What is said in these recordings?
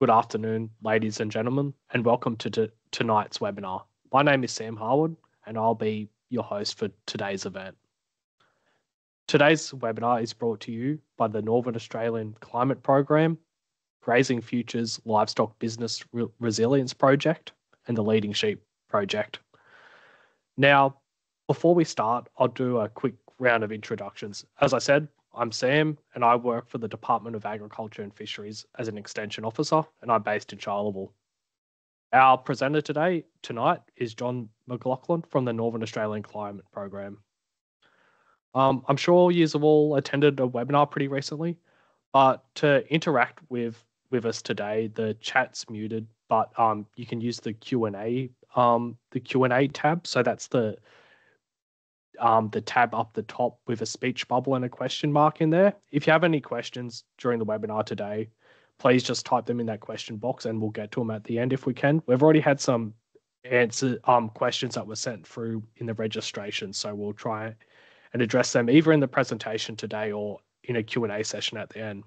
Good afternoon, ladies and gentlemen, and welcome to tonight's webinar. My name is Sam Harwood, and I'll be your host for today's event. Today's webinar is brought to you by the Northern Australian Climate Program, Grazing Futures Livestock Business Resilience Project, and the Leading Sheep Project. Now, before we start, I'll do a quick round of introductions. As I said, I'm Sam, and I work for the Department of Agriculture and Fisheries as an Extension Officer, and I'm based in Charleville. Our presenter tonight is John McLaughlin from the Northern Australian Climate Program. I'm sure you have all attended a webinar pretty recently, but to interact with us today, the chat's muted, but you can use the Q&A tab. So that's the tab up the top with a speech bubble and a question mark in there. If you have any questions during the webinar today, please just type them in that question box and we'll get to them at the end if we can. We've already had some questions that were sent through in the registration, so we'll try and address them either in the presentation today or in a Q&A session at the end.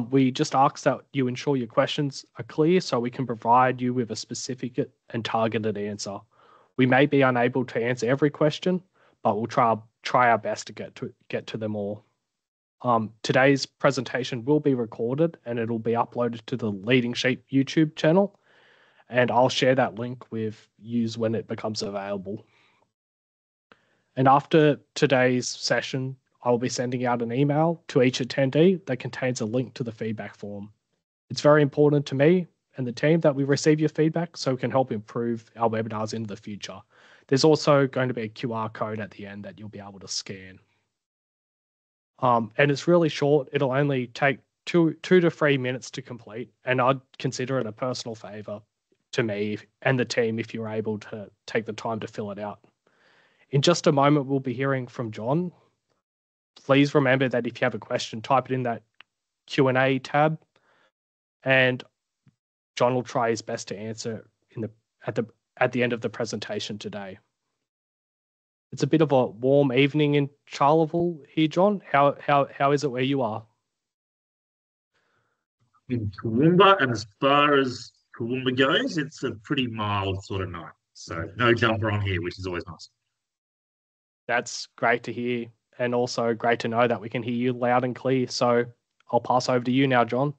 We just ask that you ensure your questions are clear so we can provide you with a specific and targeted answer. We may be unable to answer every question, but we'll try our best to get to them all. Today's presentation will be recorded and it'll be uploaded to the Leading Sheep YouTube channel, and I'll share that link with you when it becomes available. And after today's session, I'll be sending out an email to each attendee that contains a link to the feedback form. It's very important to me and the team that we receive your feedback so we can help improve our webinars in the future. There's also going to be a QR code at the end that you'll be able to scan. And it's really short. It'll only take two to 3 minutes to complete, and I'd consider it a personal favor to me and the team if you're able to take the time to fill it out. In just a moment, we'll be hearing from John. Please remember that if you have a question, type it in that Q&A tab, and John will try his best to answer at the end of the presentation today. It's a bit of a warm evening in Charleville here, John. How is it where you are? In Toowoomba, and as far as Toowoomba goes, it's a pretty mild sort of night. So no jumper on here, which is always nice. That's great to hear, and also great to know that we can hear you loud and clear. So I'll pass over to you now, John.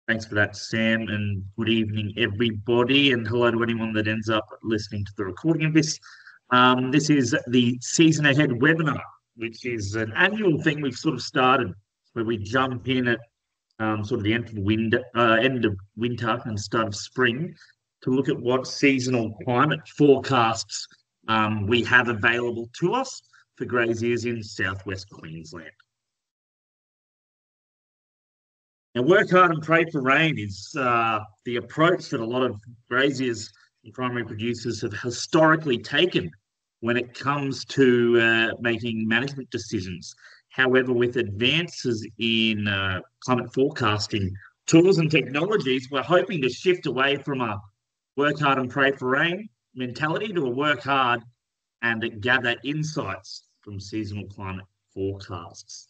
Thanks for that, Sam, and good evening, everybody, and hello to anyone that ends up listening to the recording of this. This is the Season Ahead webinar, which is an annual thing we've sort of started, where we jump in at sort of the end of winter and start of spring to look at what seasonal climate forecasts we have available to us for graziers in South West Queensland. Now, work hard and pray for rain is the approach that a lot of graziers and primary producers have historically taken when it comes to making management decisions. However, with advances in climate forecasting tools and technologies, we're hoping to shift away from a work hard and pray for rain mentality to a work hard and gather insights from seasonal climate forecasts.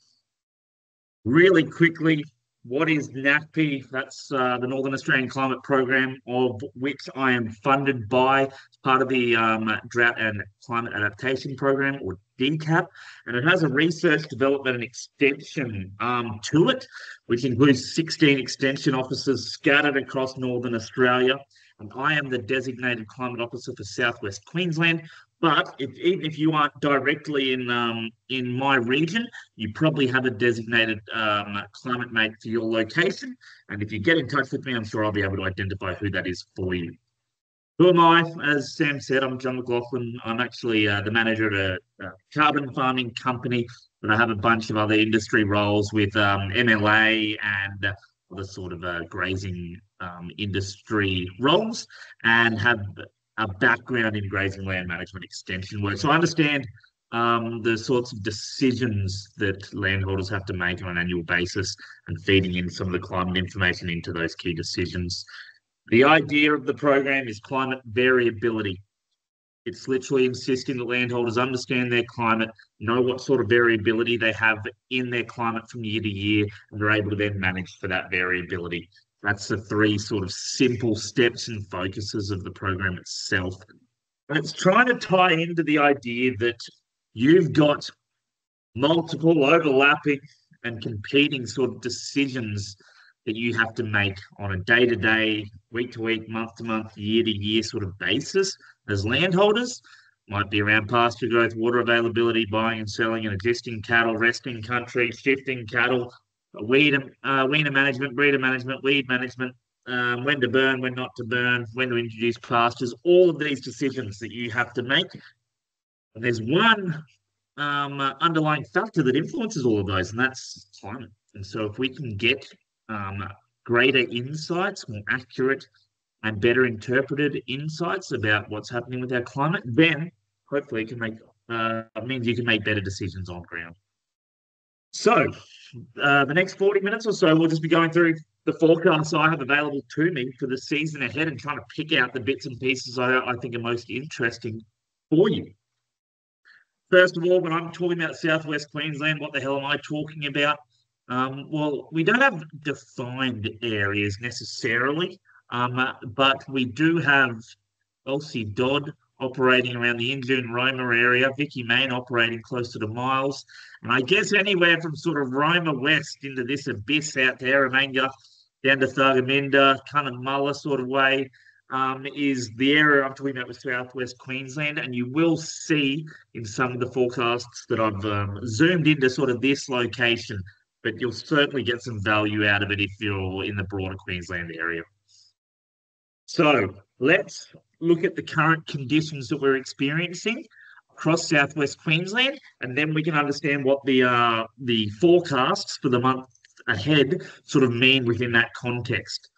Really quickly, what is NACP? That's the Northern Australian Climate Program, of which I am funded by part of the Drought and Climate Adaptation Program, or DCAP, and it has a research, development and extension to it, which includes 16 extension officers scattered across Northern Australia. And I am the designated climate officer for South West Queensland. But even if you aren't directly in my region, you probably have a designated climate mate for your location. And if you get in touch with me, I'm sure I'll be able to identify who that is for you. Who am I? As Sam said, I'm John McLaughlin. I'm actually the manager at a carbon farming company, but I have a bunch of other industry roles with MLA and other sort of grazing industry roles, and have a background in grazing land management extension work. So I understand the sorts of decisions that landholders have to make on an annual basis and feeding in some of the climate information into those key decisions. The idea of the program is climate variability. It's literally insisting that landholders understand their climate, know what sort of variability they have in their climate from year to year, and they're able to then manage for that variability. That's the three sort of simple steps and focuses of the program itself. And it's trying to tie into the idea that you've got multiple overlapping and competing sort of decisions that you have to make on a day-to-day, week-to-week, month-to-month, year-to-year sort of basis as landholders. Might be around pasture growth, water availability, buying and selling and existing cattle, resting country, shifting cattle, weeder management, breeder management, weed management, when to burn, when not to burn, when to introduce pastures, all of these decisions that you have to make. And there's one underlying factor that influences all of those, and that's climate. And so if we can get greater insights, more accurate and better interpreted insights about what's happening with our climate, then hopefully it can make means you can make better decisions on ground. So the next 40 minutes or so, we'll just be going through the forecasts I have available to me for the season ahead and trying to pick out the bits and pieces I think are most interesting for you. First of all, when I'm talking about South West Queensland, what the hell am I talking about? Well, we don't have defined areas necessarily, but we do have Elsie Dodd operating around the Injune Roma area, Vicky Main operating closer to Miles, and I guess anywhere from sort of Roma west into this abyss out to Eromanga, down to Thargomindah, Cunnamulla sort of way, is the area I'm talking about with South West Queensland, and you will see in some of the forecasts that I've zoomed into sort of this location, but you'll certainly get some value out of it if you're in the broader Queensland area. So let's look at the current conditions that we're experiencing across South West Queensland, and then we can understand what the forecasts for the month ahead sort of mean within that context.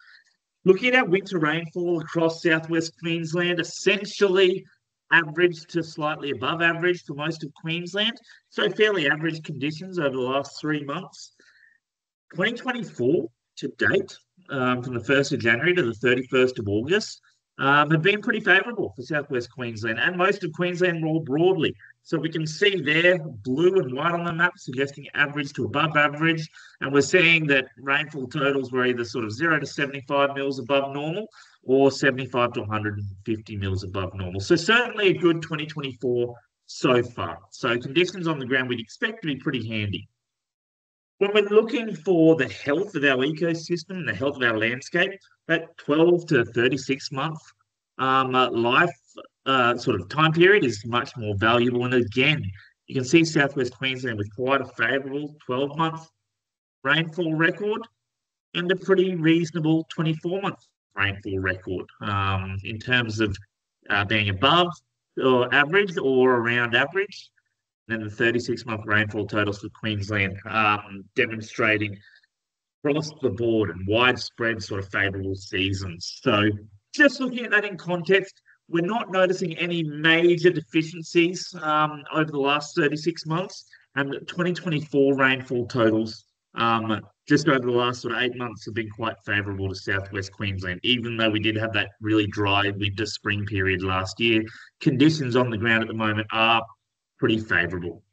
Looking at winter rainfall across South West Queensland, essentially average to slightly above average for most of Queensland, so fairly average conditions over the last 3 months. 2024 to date, from the 1st of January to the 31st of August, have been pretty favourable for South West Queensland and most of Queensland more broadly. So we can see there, blue and white on the map, suggesting average to above average. And we're seeing that rainfall totals were either sort of 0 to 75 mils above normal or 75 to 150 mils above normal. So certainly a good 2024 so far. So conditions on the ground we'd expect to be pretty handy. When we're looking for the health of our ecosystem and the health of our landscape, that 12 to 36 month life sort of time period is much more valuable. And again, you can see South West Queensland with quite a favourable 12-month rainfall record and a pretty reasonable 24-month rainfall record in terms of being above or average or around average. And then the 36-month rainfall totals for Queensland demonstrating across the board and widespread sort of favourable seasons. So just looking at that in context, we're not noticing any major deficiencies over the last 36 months. And 2024 rainfall totals just over the last sort of 8 months have been quite favourable to South West Queensland, even though we did have that really dry winter-spring period last year. Conditions on the ground at the moment are pretty favourable.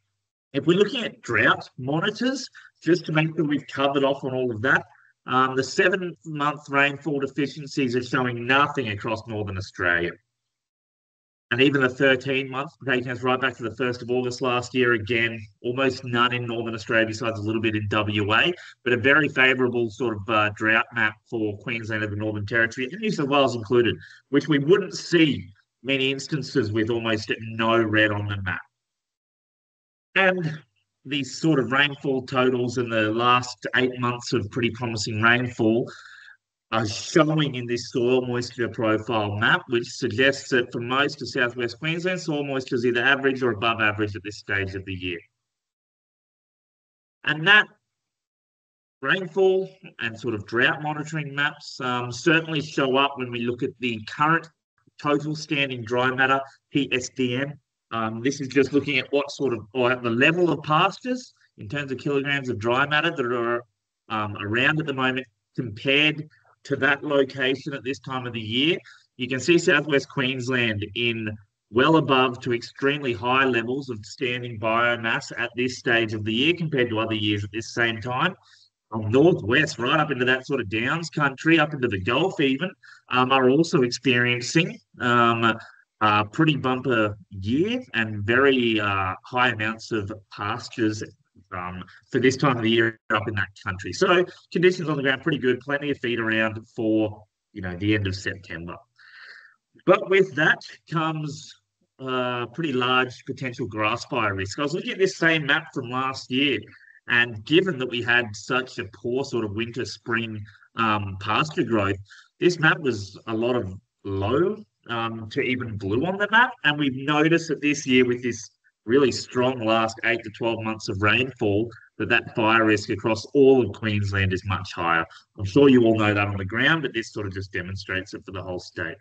If we're looking at drought monitors, just to make sure we've covered off on all of that, the 7-month rainfall deficiencies are showing nothing across Northern Australia. And even the 13-month, taking us right back to the 1st of August last year, again, almost none in Northern Australia besides a little bit in WA, but a very favourable sort of drought map for Queensland and the Northern Territory, and New South Wales included, which we wouldn't see many instances with almost no red on the map. And these sort of rainfall totals in the last 8 months of pretty promising rainfall are showing in this soil moisture profile map, which suggests that for most of South West Queensland, soil moisture is either average or above average at this stage of the year. And that rainfall and sort of drought monitoring maps certainly show up when we look at the current total standing dry matter, PSDM. This is just looking at what sort of, or at the level of pastures in terms of kilograms of dry matter that are around at the moment compared to that location at this time of the year. You can see South West Queensland in well above to extremely high levels of standing biomass at this stage of the year compared to other years at this same time. Northwest, right up into that sort of Downs country, up into the Gulf even, are also experiencing a pretty bumper year and very high amounts of pastures for this time of the year up in that country. So conditions on the ground pretty good, plenty of feed around for the end of September. But with that comes pretty large potential grass fire risk. I was looking at this same map from last year, and given that we had such a poor sort of winter spring pasture growth, this map was a lot of low to even blue on the map. And we've noticed that this year, with this really strong last 8 to 12 months of rainfall, that fire risk across all of Queensland is much higher. I'm sure you all know that on the ground, but this sort of just demonstrates it for the whole state.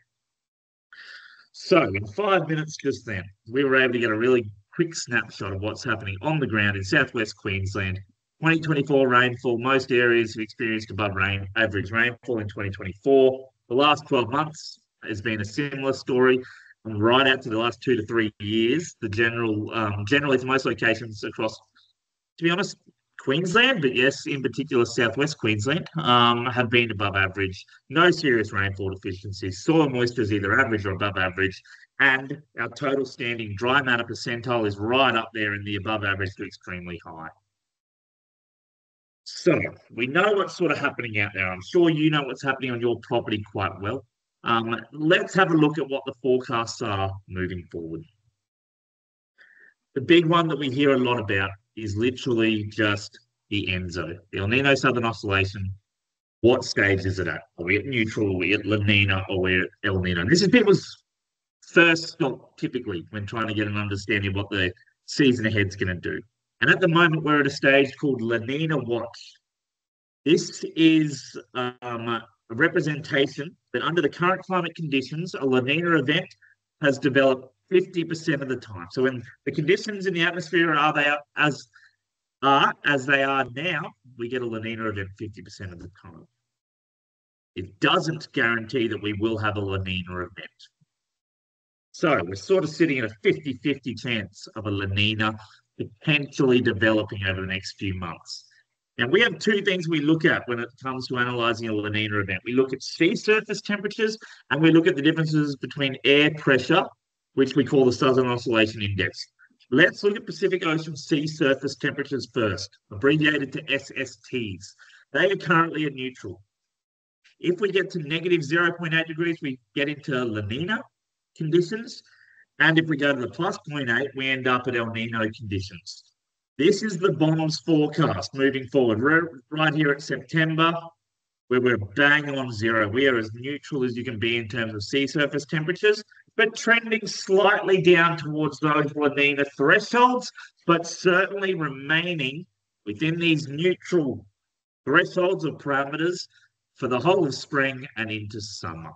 So in 5 minutes just then, we were able to get a really quick snapshot of what's happening on the ground in South West Queensland. 2024 rainfall, most areas have experienced above average rainfall in 2024. The last 12 months has been a similar story. And right out to the last 2 to 3 years, the generally for most locations across, to be honest, Queensland, but yes, in particular South West Queensland, have been above average. No serious rainfall deficiencies. Soil moisture is either average or above average. And our total standing dry matter percentile is right up there in the above average to extremely high. So we know what's sort of happening out there. I'm sure you know what's happening on your property quite well. Let's have a look at what the forecasts are moving forward. The big one that we hear a lot about is literally just the ENSO, the El Nino Southern Oscillation. What stage is it at? Are we at neutral? Are we at La Nina? Or are we at El Nino? This is people's first stop typically when trying to get an understanding of what the season ahead's going to do. And at the moment, we're at a stage called La Nina Watch. This is a representation that under the current climate conditions, a La Nina event has developed 50% of the time. So when the conditions in the atmosphere are as they are now, we get a La Nina event 50% of the time. It doesn't guarantee that we will have a La Nina event. So we're sort of sitting at a 50-50 chance of a La Nina potentially developing over the next few months. Now, we have two things we look at when it comes to analysing a La Nina event. We look at sea surface temperatures, and we look at the differences between air pressure, which we call the Southern Oscillation Index. Let's look at Pacific Ocean sea surface temperatures first, abbreviated to SSTs. They are currently at neutral. If we get to negative 0.8 degrees, we get into La Nina conditions. And if we go to the plus 0.8, we end up at El Nino conditions. This is the BOM's forecast moving forward. We're right here at September, where we're bang on zero. We are as neutral as you can be in terms of sea surface temperatures, but trending slightly down towards those La Nina thresholds, but certainly remaining within these neutral thresholds or parameters for the whole of spring and into summer.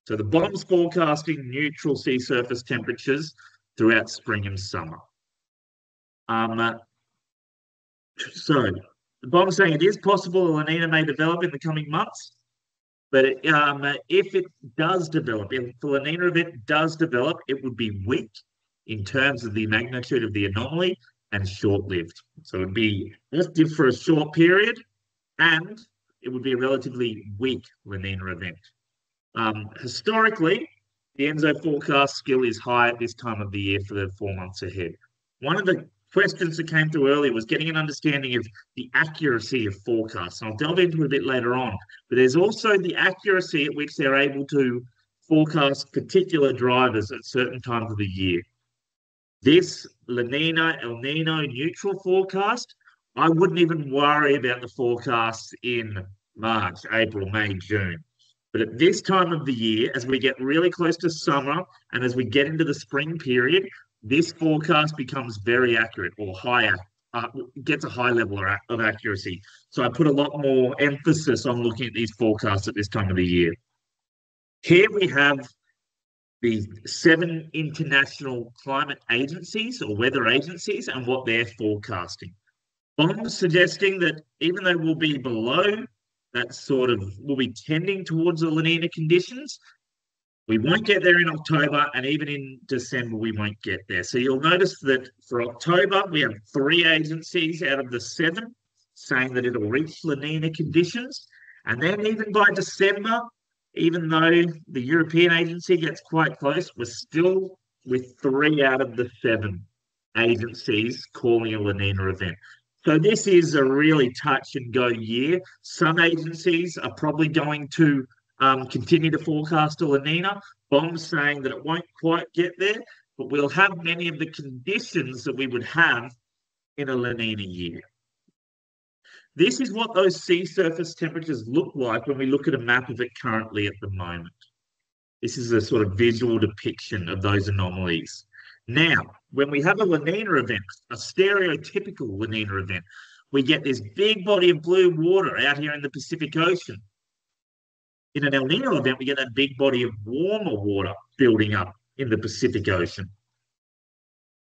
So the BOM's forecasting neutral sea surface temperatures throughout spring and summer. So the BOM's saying it is possible a La Nina may develop in the coming months, but if it does develop, if the La Nina event does develop, it would be weak in terms of the magnitude of the anomaly and short-lived. So it would be active for a short period, and it would be a relatively weak La Nina event. Historically, the ENSO forecast skill is high at this time of the year for the 4 months ahead. One of the questions that came through earlier was getting an understanding of the accuracy of forecasts. And I'll delve into it a bit later on, but there's also the accuracy at which they're able to forecast particular drivers at certain times of the year. This La Nina, El Nino neutral forecast, I wouldn't even worry about the forecasts in March, April, May, June. But at this time of the year, as we get really close to summer and as we get into the spring period, this forecast becomes very accurate or higher, gets a high level of accuracy. So I put a lot more emphasis on looking at these forecasts at this time of the year. Here we have the 7 international climate agencies or weather agencies and what they're forecasting. BOM's suggesting that even though we'll be below that sort of, we'll be tending towards the La Nina conditions, We won't get there in October, and even in December, we won't get there. So you'll notice that for October, we have 3 agencies out of the 7 saying that it'll reach La Nina conditions. And then even by December, even though the European agency gets quite close, we're still with 3 out of the 7 agencies calling a La Nina event. So this is a really touch and go year. Some agencies are probably going to continue to forecast a La Nina. BOM's saying that it won't quite get there, but we'll have many of the conditions that we would have in a La Nina year. This is what those sea surface temperatures look like when we look at a map of it currently at the moment. This is a sort of visual depiction of those anomalies. Now, when we have a La Nina event, a stereotypical La Nina event, we get this big body of blue water out here in the Pacific Ocean. In an El Nino event, we get that big body of warmer water building up in the Pacific Ocean.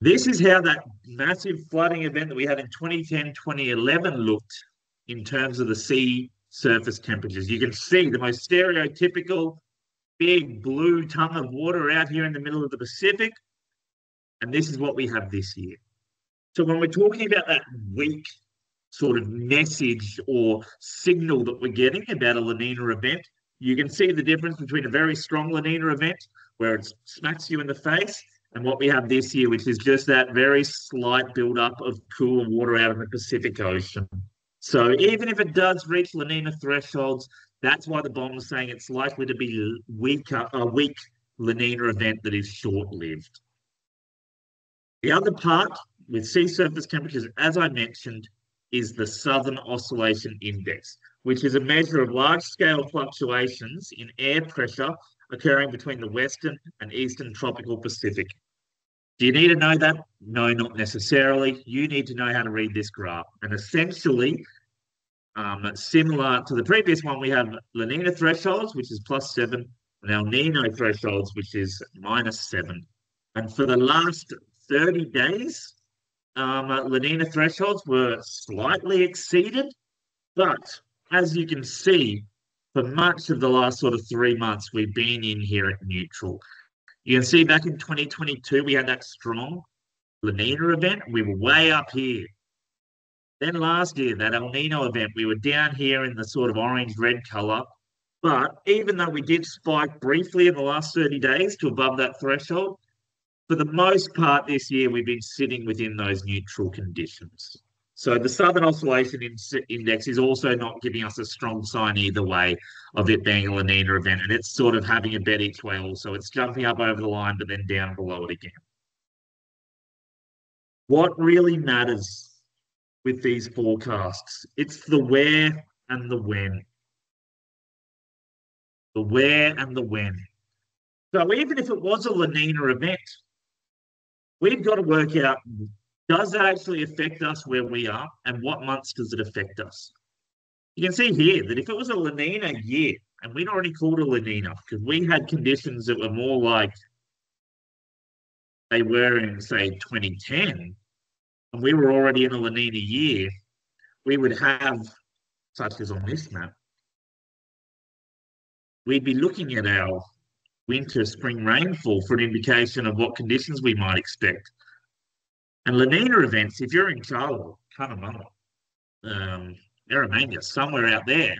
This is how that massive flooding event that we had in 2010, 2011 looked in terms of the sea surface temperatures. You can see the most stereotypical big blue tongue of water out here in the middle of the Pacific. And this is what we have this year. So when we're talking about that weak sort of message or signal that we're getting about a La Nina event, you can see the difference between a very strong La Nina event where it smacks you in the face and what we have this year, which is just that very slight build-up of cooler water out of the Pacific Ocean. So even if it does reach La Nina thresholds, that's why the BOM is saying it's likely to be a weak La Nina event that is short-lived. The other part with sea surface temperatures, as I mentioned, is the Southern Oscillation Index, which is a measure of large-scale fluctuations in air pressure occurring between the western and eastern tropical Pacific. Do you need to know that? No, not necessarily. You need to know how to read this graph. And essentially, similar to the previous one, we have La Nina thresholds, which is +7, and El Nino thresholds, which is -7. And for the last 30 days, La Nina thresholds were slightly exceeded, but as you can see, for much of the last sort of 3 months, we've been in here at neutral. You can see back in 2022, we had that strong La Nina event. We were way up here. Then last year, that El Nino event, we were down here in the sort of orange-red color. But even though we did spike briefly in the last 30 days to above that threshold, for the most part this year, we've been sitting within those neutral conditions. So the Southern Oscillation Index is also not giving us a strong sign either way of it being a La Nina event, and it's sort of having a bet each way also. It's jumping up over the line, but then down below it again. What really matters with these forecasts, it's the where and the when. The where and the when. So even if it was a La Nina event, we've got to work out, does that actually affect us where we are, and what months does it affect us? You can see here that if it was a La Nina year, and we'd already called a La Nina, because we had conditions that were more like they were in, say, 2010, and we were already in a La Nina year, we would have, such as on this map, we'd be looking at our winter, spring rainfall for an indication of what conditions we might expect. And La Nina events, if you're in Charlotte, Cunnamulla, Eromania, somewhere out there,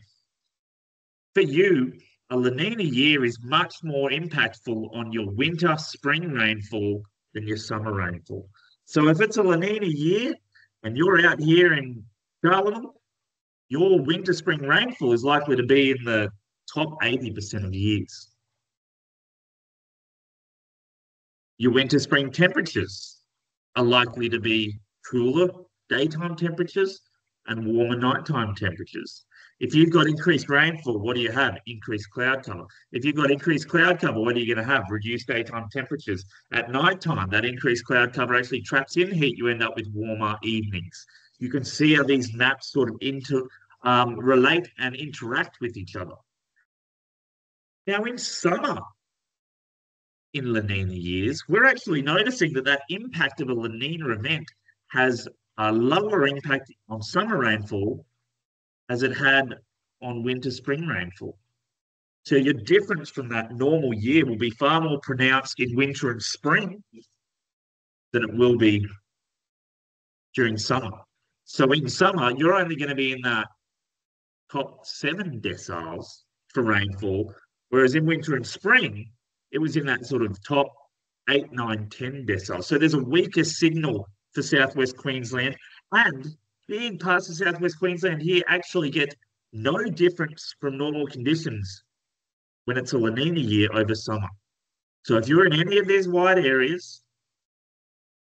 for you, a La Nina year is much more impactful on your winter, spring rainfall than your summer rainfall. So if it's a La Nina year and you're out here in Charlotte, your winter, spring rainfall is likely to be in the top 80% of years. Your winter, spring temperatures are likely to be cooler daytime temperatures and warmer nighttime temperatures. If you've got increased rainfall, what do you have? Increased cloud cover. If you've got increased cloud cover, what are you going to have? Reduced daytime temperatures. At nighttime, that increased cloud cover actually traps in heat. You end up with warmer evenings. You can see how these maps sort of relate and interact with each other. Now, in summer, in La Nina years, we're actually noticing that that impact of a La Nina event has a lower impact on summer rainfall as it had on winter spring rainfall. So your difference from that normal year will be far more pronounced in winter and spring than it will be during summer. So in summer, you're only going to be in that top 7 deciles for rainfall, whereas in winter and spring, it was in that sort of top 8, 9, 10 deciles. So there's a weaker signal for South West Queensland, and big parts of South West Queensland here actually get no difference from normal conditions when it's a La Nina year over summer. So if you're in any of these wide areas,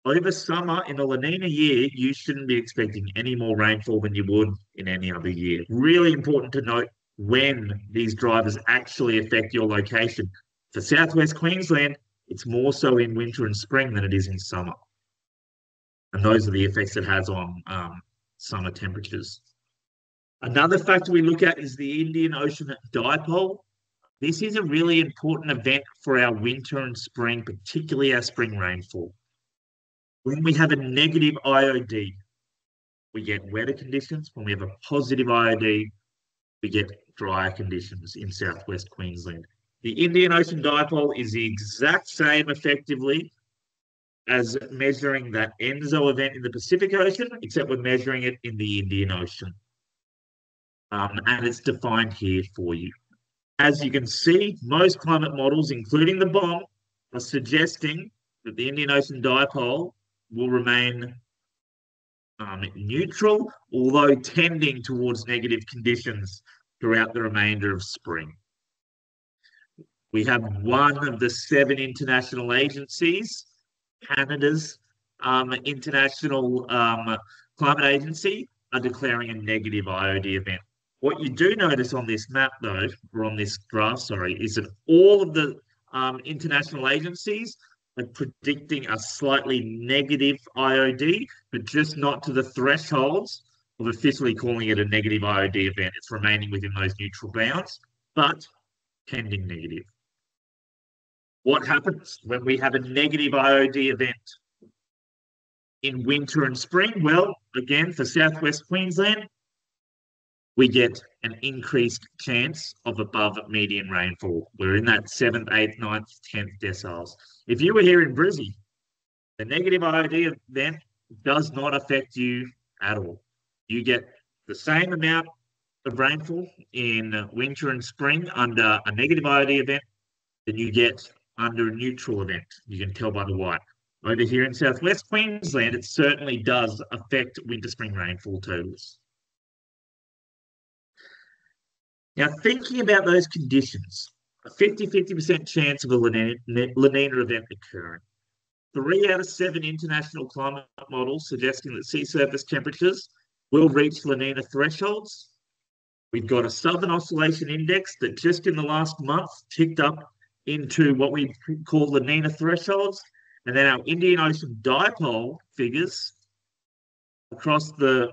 over summer in a La Nina year, you shouldn't be expecting any more rainfall than you would in any other year. Really important to note when these drivers actually affect your location. For South West Queensland, it's more so in winter and spring than it is in summer. And those are the effects it has on summer temperatures. Another factor we look at is the Indian Ocean dipole. This is a really important event for our winter and spring, particularly our spring rainfall. When we have a negative IOD, we get wetter conditions. When we have a positive IOD, we get drier conditions in South West Queensland. The Indian Ocean dipole is the exact same, effectively, as measuring that ENSO event in the Pacific Ocean, except we're measuring it in the Indian Ocean. And it's defined here for you. As you can see, most climate models, including the BOM, are suggesting that the Indian Ocean dipole will remain neutral, although tending towards negative conditions throughout the remainder of spring. We have one of the 7 international agencies, Canada's International Climate Agency, are declaring a negative IOD event. What you do notice on this map, though, or on this graph, sorry, is that all of the international agencies are predicting a slightly negative IOD, but just not to the thresholds of officially calling it a negative IOD event. It's remaining within those neutral bounds, but tending negative. What happens when we have a negative IOD event in winter and spring? Well, again, for South West Queensland, we get an increased chance of above median rainfall. We're in that 7th, 8th, 9th, 10th deciles. If you were here in Brizzy, the negative IOD event does not affect you at all. You get the same amount of rainfall in winter and spring under a negative IOD event than you get under a neutral event. You can tell by the white. Over here in South West Queensland, it certainly does affect winter-spring rainfall totals. Now, thinking about those conditions, a 50-50% chance of a La Nina event occurring. 3 out of 7 international climate models suggesting that sea surface temperatures will reach La Nina thresholds. We've got a Southern Oscillation Index that just in the last month ticked up into what we call La Nina thresholds. And then our Indian Ocean dipole figures across the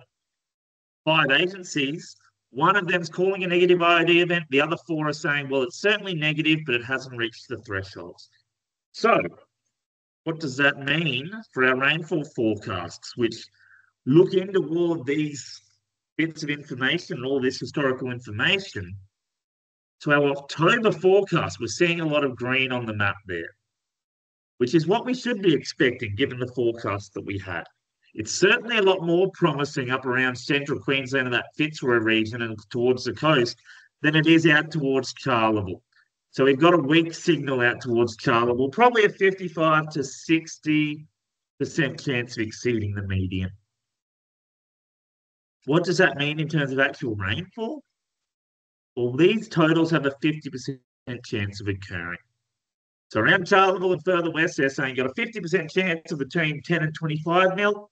5 agencies. One of them is calling a negative IOD event. The other 4 are saying, well, it's certainly negative, but it hasn't reached the thresholds. So what does that mean for our rainfall forecasts, which look into all of these bits of information and all this historical information? So our October forecast, we're seeing a lot of green on the map there, which is what we should be expecting given the forecast that we had. It's certainly a lot more promising up around central Queensland and that Fitzroy region and towards the coast than it is out towards Charleville. So we've got a weak signal out towards Charleville, probably a 55 to 60% chance of exceeding the median. What does that mean in terms of actual rainfall? Well, these totals have a 50% chance of occurring. So around Charleville and further west, they're saying you've got a 50% chance of between 10 and 25 mil.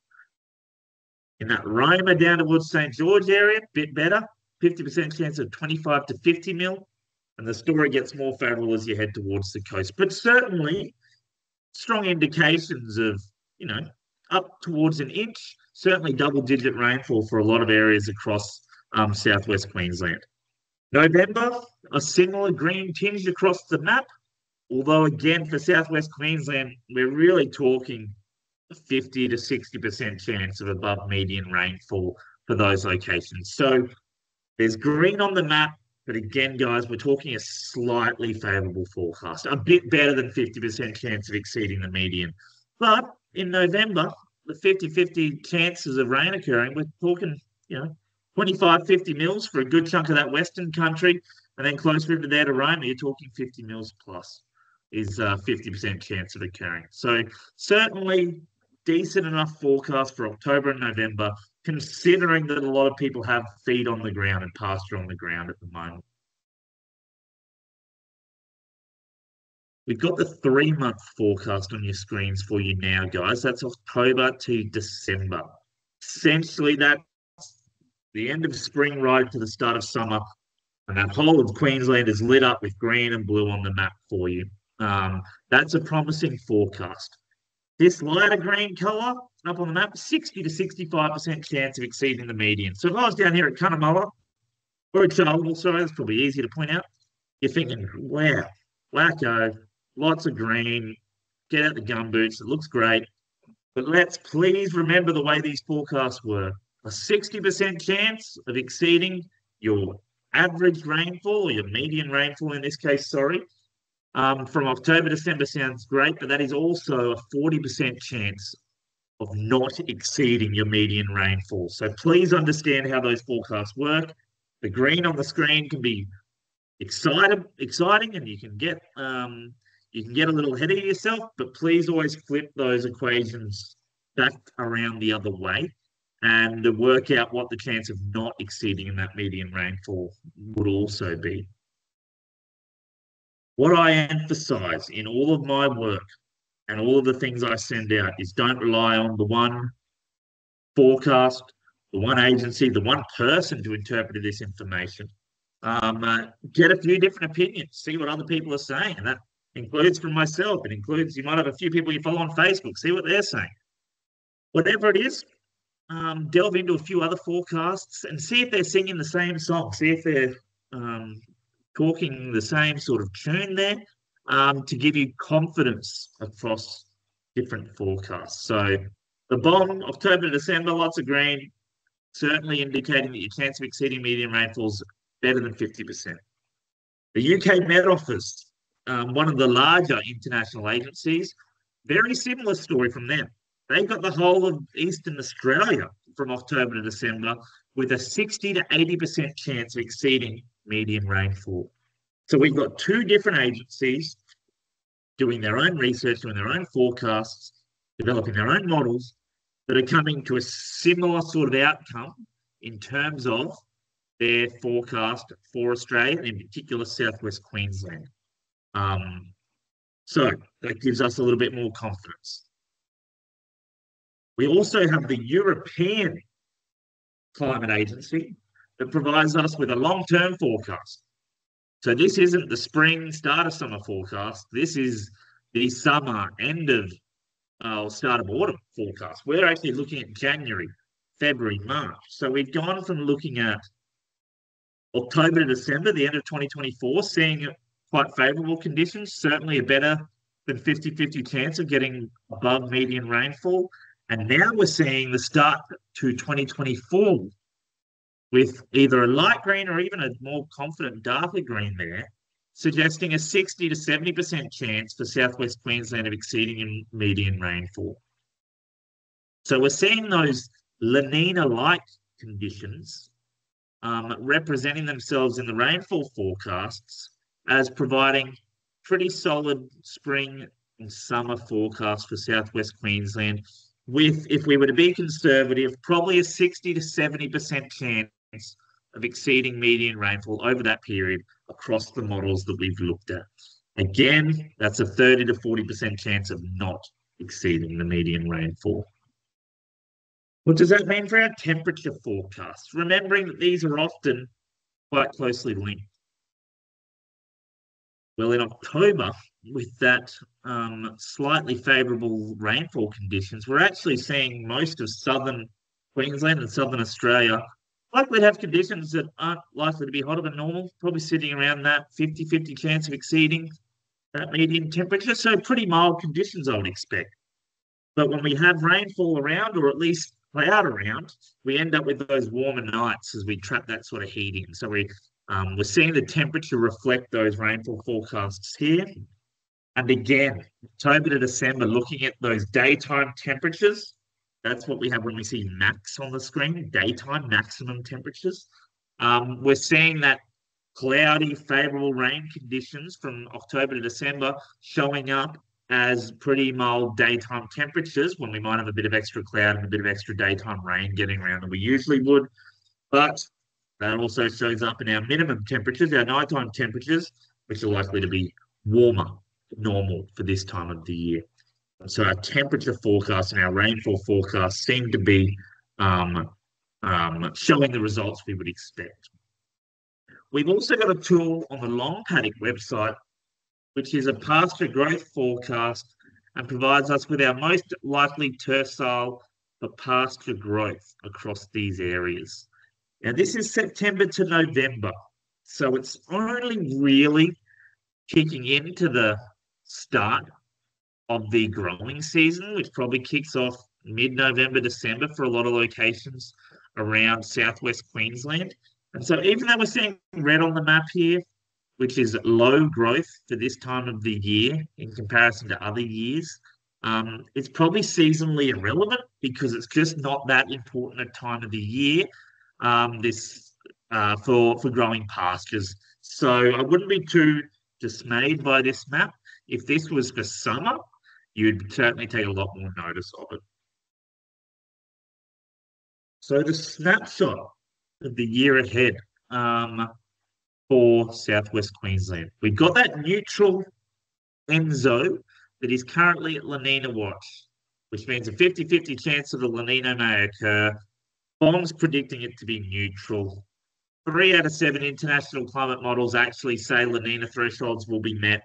In that Roma down towards St. George area, a bit better, 50% chance of 25 to 50 mil. And the story gets more favourable as you head towards the coast. But certainly strong indications of, up towards an inch, certainly double-digit rainfall for a lot of areas across southwest Queensland. November, a similar green tinge across the map. Although, again, for southwest Queensland, we're really talking a 50 to 60% chance of above median rainfall for those locations. So there's green on the map, But again, guys, we're talking a slightly favourable forecast, a bit better than 50% chance of exceeding the median. But in November, the 50-50 chances of rain occurring, we're talking, 25, 50 mils for a good chunk of that western country, and then closer into there to Roma, you're talking 50 mils plus is 50% chance of occurring. So certainly decent enough forecast for October and November, considering that a lot of people have feed on the ground and pasture on the ground at the moment. We've got the 3-month forecast on your screens for you now, guys. That's October to December. Essentially, that's the end of spring right to the start of summer, and that whole of Queensland is lit up with green and blue on the map for you. That's a promising forecast. This lighter green colour up on the map, 60 to 65% chance of exceeding the median. So if I was down here at Cunnamulla, or at Charleville, sorry, that's probably easy to point out, you're thinking, wow, wacko, lots of green, get out the gumboots, it looks great. But let's please remember the way these forecasts work. A 60% chance of exceeding your average rainfall, or your median rainfall in this case, sorry, from October to December sounds great, but that is also a 40% chance of not exceeding your median rainfall. So please understand how those forecasts work. The green on the screen can be exciting, and you can get a little ahead of yourself, but please always flip those equations back around the other way and to work out what the chance of not exceeding in that median rainfall would also be. What I emphasize in all of my work and all of the things I send out is don't rely on the one forecast, the one agency, the one person to interpret this information. Get a few different opinions, see what other people are saying. And that includes from myself. It includes, you might have a few people you follow on Facebook, see what they're saying. Whatever it is, delve into a few other forecasts and see if they're singing the same song, see if they're talking the same sort of tune there, to give you confidence across different forecasts. So the bomb, October to December, lots of green, certainly indicating that your chance of exceeding median rainfall is better than 50%. The UK Met Office, one of the larger international agencies, very similar story from them. They've got the whole of Eastern Australia from October to December with a 60 to 80% chance of exceeding median rainfall. So we've got two different agencies doing their own research, doing their own forecasts, developing their own models that are coming to a similar sort of outcome in terms of their forecast for Australia, and in particular South West Queensland. So that gives us a little bit more confidence. We also have the European Climate Agency that provides us with a long-term forecast. So this isn't the spring, start of summer forecast. This is the summer, end of, start of autumn forecast. We're actually looking at January, February, March. So we've gone from looking at October to December, the end of 2024, seeing quite favourable conditions, certainly a better than 50-50 chance of getting above median rainfall. And now we're seeing the start to 2024 with either a light green or even a more confident darker green there, suggesting a 60 to 70% chance for South West Queensland of exceeding median rainfall. So we're seeing those La Nina-like conditions representing themselves in the rainfall forecasts as providing pretty solid spring and summer forecasts for South West Queensland, with, if we were to be conservative, probably a 60 to 70% chance of exceeding median rainfall over that period across the models that we've looked at. Again, that's a 30 to 40% chance of not exceeding the median rainfall. What does that mean for our temperature forecasts? Remembering that these are often quite closely linked. Well, in October, with that slightly favourable rainfall conditions, we're actually seeing most of southern Queensland and southern Australia likely to have conditions that aren't likely to be hotter than normal, probably sitting around that 50-50 chance of exceeding that median temperature. So pretty mild conditions, I would expect. But when we have rainfall around, or at least cloud around, we end up with those warmer nights as we trap that sort of heat in. So we We're seeing the temperature reflect those rainfall forecasts here. And again, October to December, looking at those daytime temperatures, that's what we have when we see max on the screen, daytime maximum temperatures. We're seeing that cloudy, favorable rain conditions from October to December showing up as pretty mild daytime temperatures when we might have a bit of extra cloud and a bit of extra daytime rain getting around than we usually would. But that also shows up in our minimum temperatures, our nighttime temperatures, which are likely to be warmer than normal for this time of the year. So our temperature forecast and our rainfall forecast seem to be showing the results we would expect. We've also got a tool on the Long Paddock website, which is a pasture growth forecast and provides us with our most likely tercile for pasture growth across these areas. Now, this is September to November, so it's only really kicking into the start of the growing season, which probably kicks off mid-November, December for a lot of locations around South West Queensland. And so even though we're seeing red on the map here, which is low growth for this time of the year in comparison to other years, it's probably seasonally irrelevant because it's just not that important a time of the year for growing pastures. So I wouldn't be too dismayed by this map. If this was for summer, you'd certainly take a lot more notice of it. So the snapshot of the year ahead for South West Queensland. We've got that neutral Enzo that is currently at La Nina watch, which means a 50-50 chance that a La Nina may occur. BOM's predicting it to be neutral. 3 out of 7 international climate models actually say La Nina thresholds will be met.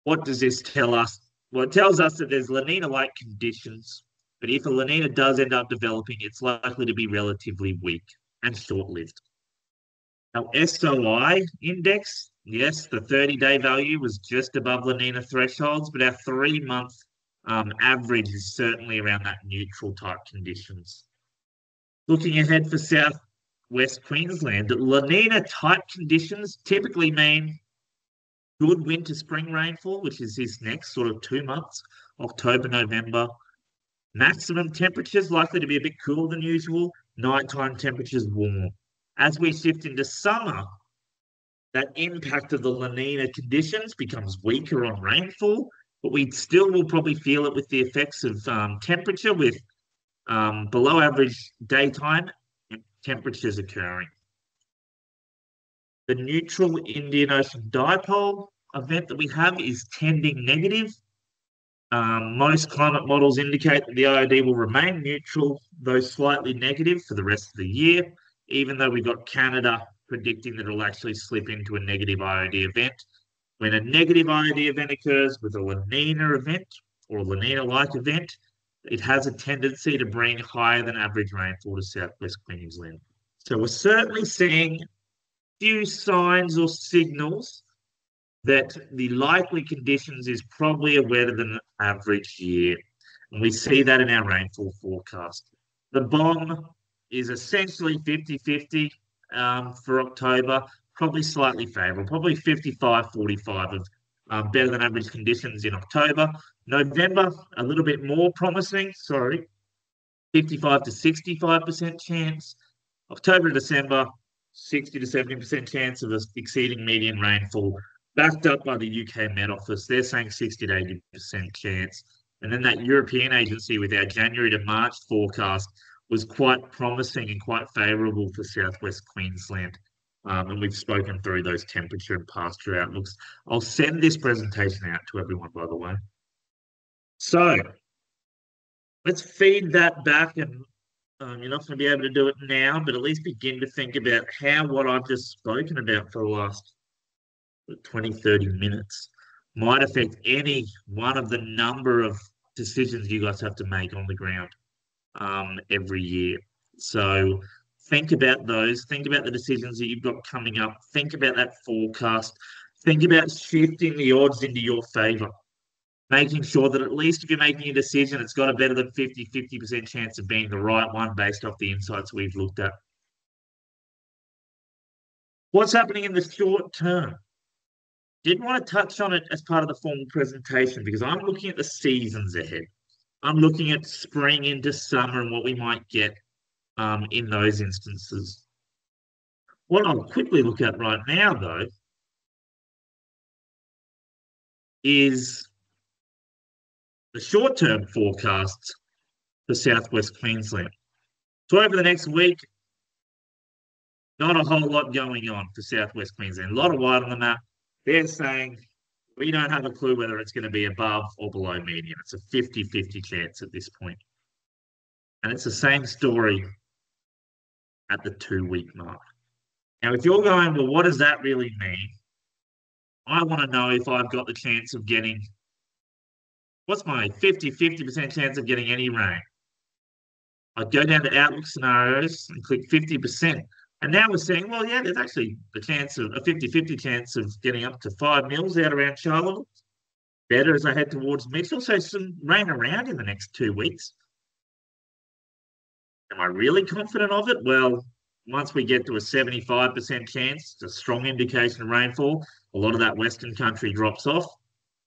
What does this tell us? Well, it tells us that there's La Nina-like conditions, but if a La Nina does end up developing, it's likely to be relatively weak and short-lived. Our SOI index, yes, the 30-day value was just above La Nina thresholds, but our 3-month average is certainly around that neutral type conditions. Looking ahead for South West Queensland, La Nina type conditions typically mean good winter spring rainfall, which is this next sort of 2 months, October, November. Maximum temperatures likely to be a bit cooler than usual. Nighttime temperatures warm. As we shift into summer, that impact of the La Nina conditions becomes weaker on rainfall, but we still will probably feel it with the effects of temperature with below average daytime temperatures occurring. The neutral Indian Ocean dipole event that we have is tending negative. Most climate models indicate that the IOD will remain neutral, though slightly negative for the rest of the year, even though we've got Canada predicting that it'll actually slip into a negative IOD event. When a negative IOD event occurs with a La Nina event or a La Nina-like event, it has a tendency to bring higher than average rainfall to South West Queensland. So we're certainly seeing few signs or signals that the likely conditions is probably a wetter than average year. And we see that in our rainfall forecast. The BOM is essentially 50-50 for October, probably slightly favourable, probably 55-45 of better than average conditions in October. November, a little bit more promising, 55 to 65% chance. October to December, 60 to 70% chance of us exceeding median rainfall, backed up by the UK Met Office. They're saying 60 to 80% chance. And then that European agency with our January to March forecast was quite promising and quite favourable for South West Queensland. And we've spoken through those temperature and pasture outlooks. I'll send this presentation out to everyone, by the way. So let's feed that back, and you're not going to be able to do it now, but at least begin to think about how what I've just spoken about for the last 20, 30 minutes might affect any one of the number of decisions you guys have to make on the ground every year. So think about those. Think about the decisions that you've got coming up. Think about that forecast. Think about shifting the odds into your favour. Making sure that at least if you're making a decision, it's got a better than 50% chance of being the right one based off the insights we've looked at. What's happening in the short term? Didn't want to touch on it as part of the formal presentation because I'm looking at the seasons ahead. I'm looking at spring into summer and what we might get in those instances. What I'll quickly look at right now, though, is the short-term forecasts for South West Queensland. So over the next week, not a whole lot going on for South West Queensland. A lot of white on the map. They're saying we don't have a clue whether it's going to be above or below median. It's a 50-50 chance at this point. And it's the same story at the 2-week mark. Now, if you're going, well, what does that really mean? I want to know if I've got the chance of getting, what's my 50% chance of getting any rain? I'd go down to Outlook scenarios and click 50%. And now we're saying, well, yeah, there's actually the chance of a 50-50 chance of getting up to 5 mils out around Charlotte. Better as I head towards Mitchell. So some rain around in the next 2 weeks. Am I really confident of it? Well, once we get to a 75% chance, it's a strong indication of rainfall. A lot of that western country drops off.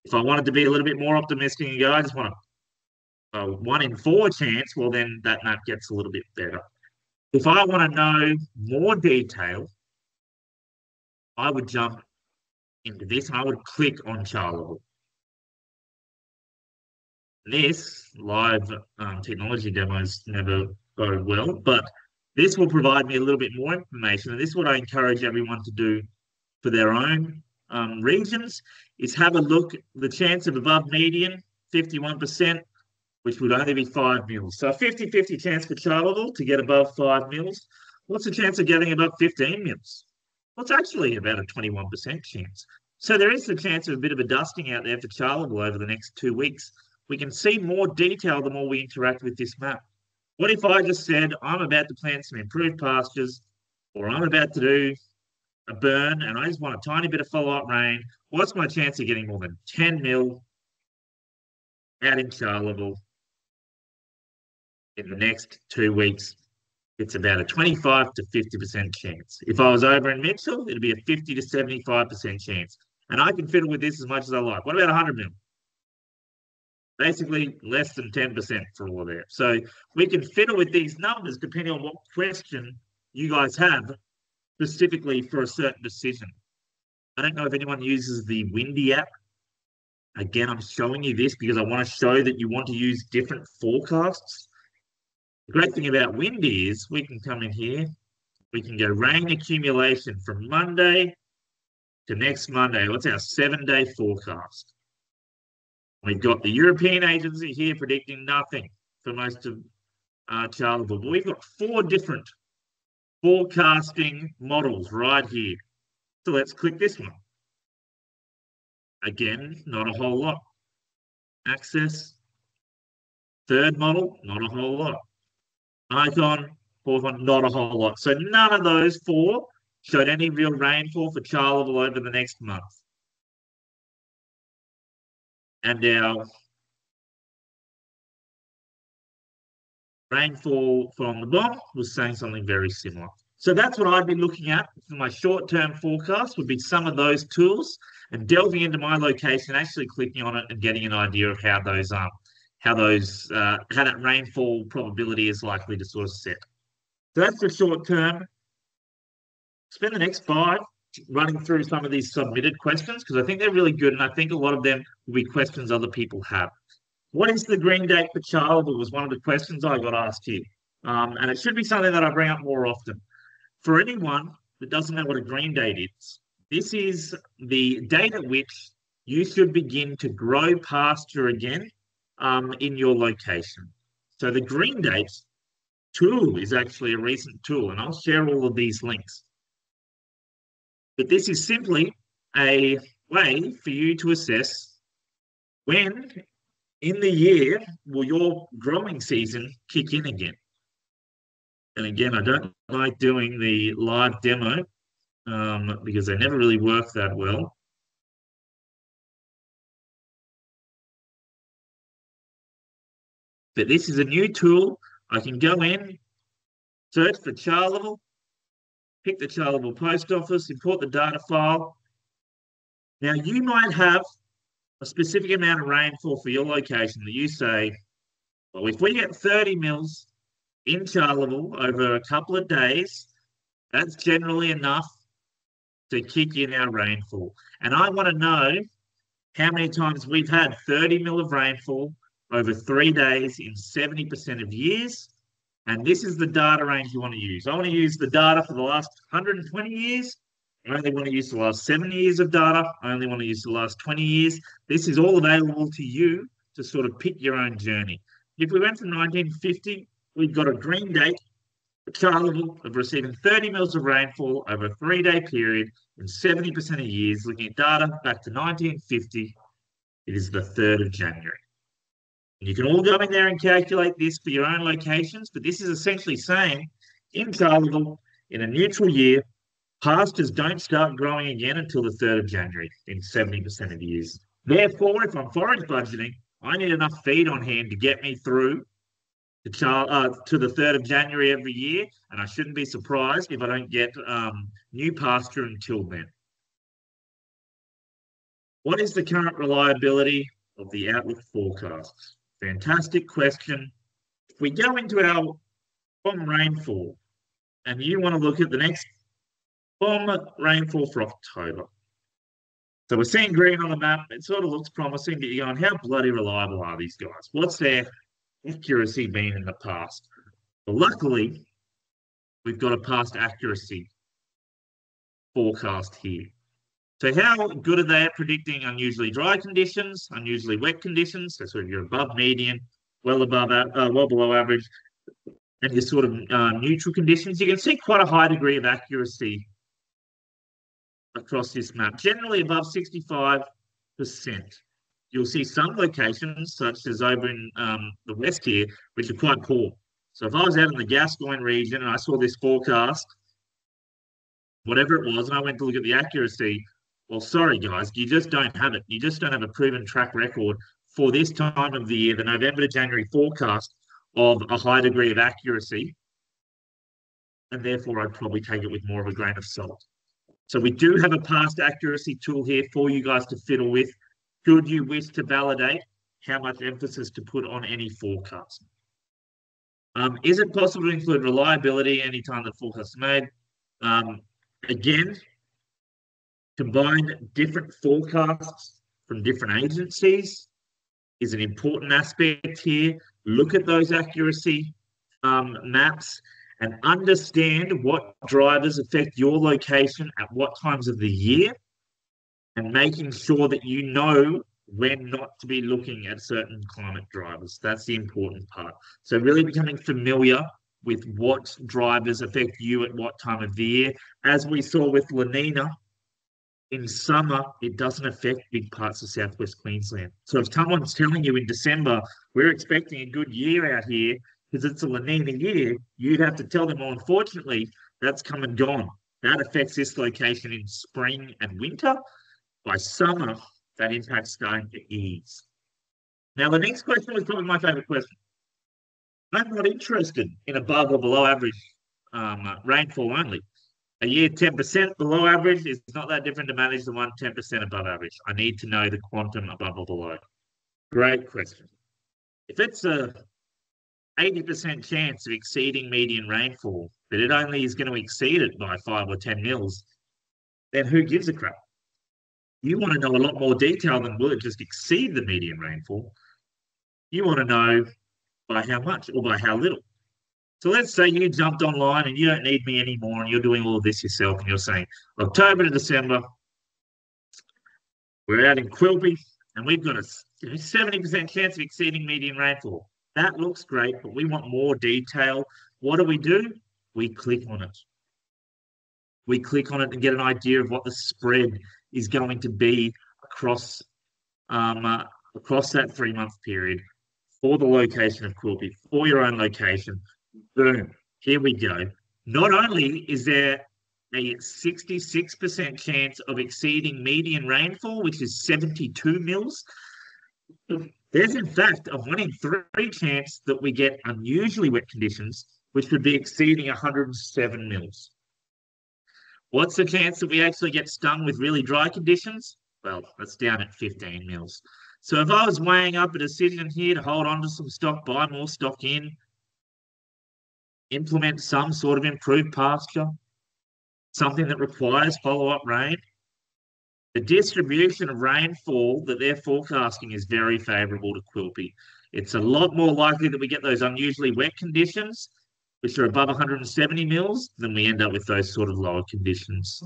If I wanted to be a little bit more optimistic and go, I just want a 1 in 4 chance, well, then that map gets a little bit better. If I want to know more detail, I would jump into this and I would click on Charleville. This live technology demos never go well, but this will provide me a little bit more information. And this is what I encourage everyone to do for their own regions, is have a look. The chance of above median, 51%, which would only be 5 mils. So a 50-50 chance for Charleville to get above 5 mils. What's the chance of getting above 15 mils? Well, it's actually about a 21% chance. So there is the chance of a bit of a dusting out there for Charleville over the next 2 weeks. We can see more detail the more we interact with this map. What if I just said, I'm about to plant some improved pastures, or I'm about to do a burn, and I just want a tiny bit of follow-up rain? What's my chance of getting more than 10 mil out in Charleville in the next 2 weeks? It's about a 25 to 50% chance. If I was over in Mitchell, it'd be a 50 to 75% chance. And I can fiddle with this as much as I like. What about 100 mil? Basically, less than 10% for all of that. So we can fiddle with these numbers depending on what question you guys have specifically for a certain decision. I don't know if anyone uses the Windy app. Again, I'm showing you this because I want to show that you want to use different forecasts. The great thing about Windy is we can come in here. We can go rain accumulation from Monday to next Monday. What's our 7-day forecast? We've got the European agency here predicting nothing for most of Charleville. But we've got 4 different forecasting models right here. So let's click this one. Again, not a whole lot. Access. 3rd model, not a whole lot. Icon, 4th one, not a whole lot. So none of those 4 showed any real rainfall for Charleville over the next month. And our rainfall from the bottom was saying something very similar. So that's what I'd be looking at for my short-term forecast, would be some of those tools, and delving into my location, actually clicking on it and getting an idea of how that rainfall probability is likely to sort of set. So that's the short term. Spend the next 5 running through some of these submitted questions because I think they're really good, and I think a lot of them will be questions other people have. What is the green date for Charleville was one of the questions I got asked here. And it should be something that I bring up more often. For anyone that doesn't know what a green date is, this is the date at which you should begin to grow pasture again in your location. So the green date tool is actually a recent tool, and I'll share all of these links. But this is simply a way for you to assess when in the year will your growing season kick in again. And again, I don't like doing the live demo because they never really work that well. But this is a new tool. I can go in, search for Charleville, pick the chartable post office, import the data file. Now, you might have a specific amount of rainfall for your location that you say, well, if we get 30 mils in chartable over a couple of days, that's generally enough to kick in our rainfall. And I want to know how many times we've had 30 mil of rainfall over 3 days in 70% of years. And this is the data range you want to use. I want to use the data for the last 120 years. I only want to use the last 70 years of data. I only want to use the last 20 years. This is all available to you to sort of pick your own journey. If we went from 1950, we've got a green date, a chartable of receiving 30 mils of rainfall over a 3-day period in 70% of years. Looking at data back to 1950, it is the 3rd of January. And you can all go in there and calculate this for your own locations, but this is essentially saying in chartable, in a neutral year, pastures don't start growing again until the 3rd of January in 70% of years. Therefore, if I'm forage budgeting, I need enough feed on hand to get me through to the 3rd of January every year, and I shouldn't be surprised if I don't get new pasture until then. What is the current reliability of the outlook forecasts? Fantastic question. If we go into our BOM rainfall, and you want to look at the next BOM rainfall for October. So we're seeing green on the map. It sort of looks promising, but you're going, how bloody reliable are these guys? What's their accuracy been in the past? Well, luckily, we've got a past accuracy forecast here. So how good are they at predicting unusually dry conditions, unusually wet conditions? So sort of you're above median, well below average, and your sort of neutral conditions. You can see quite a high degree of accuracy across this map, generally above 65%. You'll see some locations, such as over in the west here, which are quite poor. So if I was out in the Gascoyne region and I saw this forecast, whatever it was, and I went to look at the accuracy, well, sorry, guys, you just don't have it. You just don't have a proven track record for this time of the year, the November to January forecast of a high degree of accuracy. And therefore, I'd probably take it with more of a grain of salt. So we do have a past accuracy tool here for you guys to fiddle with, should you wish to validate how much emphasis to put on any forecast. Is it possible to include reliability anytime the forecast is made? Again, combine different forecasts from different agencies is an important aspect here. Look at those accuracy maps and understand what drivers affect your location at what times of the year, and making sure that you know when not to be looking at certain climate drivers. That's the important part. So really becoming familiar with what drivers affect you at what time of the year. As we saw with La Nina, in summer, it doesn't affect big parts of South West Queensland. So if someone's telling you in December, we're expecting a good year out here because it's a La Nina year, you'd have to tell them, well, unfortunately, that's come and gone. That affects this location in spring and winter. By summer, that impact's starting to ease. Now, the next question was probably my favourite question. I'm not interested in above or below average rainfall only. A year 10% below average is not that different to manage the one 10% above average. I need to know the quantum above or below. Great question. If it's a 80% chance of exceeding median rainfall, but it only is going to exceed it by 5 or 10 mils, then who gives a crap? You want to know a lot more detail than will it just exceed the median rainfall. You want to know by how much or by how little. So let's say you jumped online and you don't need me anymore and you're doing all of this yourself and you're saying, October to December, we're out in Quilpie and we've got a 70% chance of exceeding median rainfall. That looks great, but we want more detail. What do? We click on it. We click on it and get an idea of what the spread is going to be across that 3-month period for the location of Quilpie, for your own location. Boom, here we go. Not only is there a 66% chance of exceeding median rainfall, which is 72 mils, there's in fact a 1 in 3 chance that we get unusually wet conditions, which would be exceeding 107 mils. What's the chance that we actually get stung with really dry conditions? Well, that's down at 15 mils. So if I was weighing up a decision here to hold on to some stock, buy more stock in, implement some sort of improved pasture, something that requires follow-up rain, the distribution of rainfall that they're forecasting is very favourable to Quilpie. It's a lot more likely that we get those unusually wet conditions, which are above 170 mils, than we end up with those sort of lower conditions.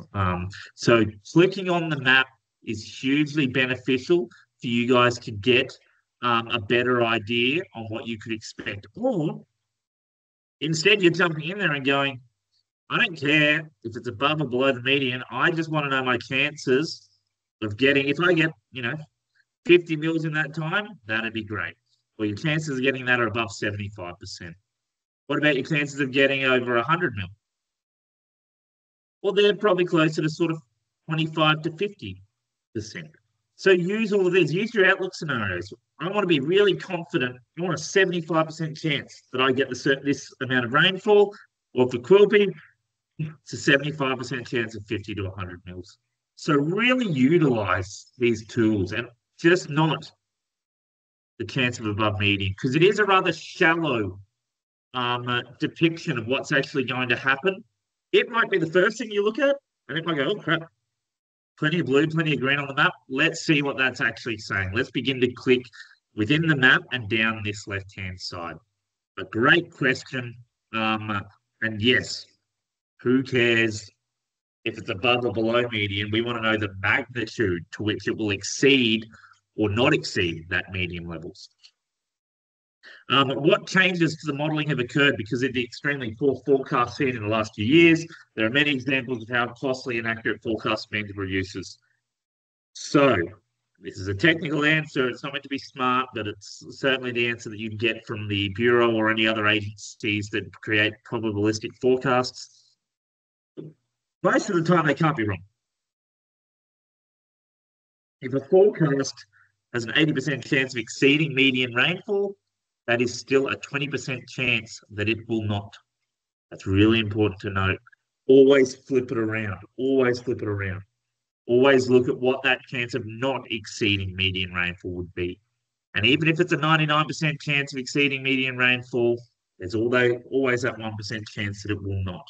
So clicking on the map is hugely beneficial for you guys to get a better idea on what you could expect. Or instead, you're jumping in there and going, I don't care if it's above or below the median. I just want to know my chances of getting, if I get, 50 mils in that time, that'd be great. Well, your chances of getting that are above 75%. What about your chances of getting over 100 mil? Well, they're probably closer to sort of 25 to 50%. So use all of these. Use your outlook scenarios. I want to be really confident. I want a 75% chance that I get this amount of rainfall, or for Quilpie, it's a 75% chance of 50 to 100 mils. So really utilize these tools, and just not the chance of above median, because it is a rather shallow depiction of what's actually going to happen. It might be the first thing you look at, and it might go, oh crap, plenty of blue, plenty of green on the map. Let's see what that's actually saying. Let's begin to click within the map and down this left-hand side. A great question. And yes, who cares if it's above or below median? We want to know the magnitude to which it will exceed or not exceed that median levels. What changes to the modelling have occurred because of the extremely poor forecast seen in the last few years? There are many examples of how costly and accurate forecasts been to producers. So, this is a technical answer. It's not meant to be smart, but it's certainly the answer that you can get from the Bureau or any other agencies that create probabilistic forecasts. Most of the time, they can't be wrong. If a forecast has an 80% chance of exceeding median rainfall, that is still a 20% chance that it will not. That's really important to note. Always flip it around. Always flip it around. Always look at what that chance of not exceeding median rainfall would be. And even if it's a 99% chance of exceeding median rainfall, there's always that 1% chance that it will not.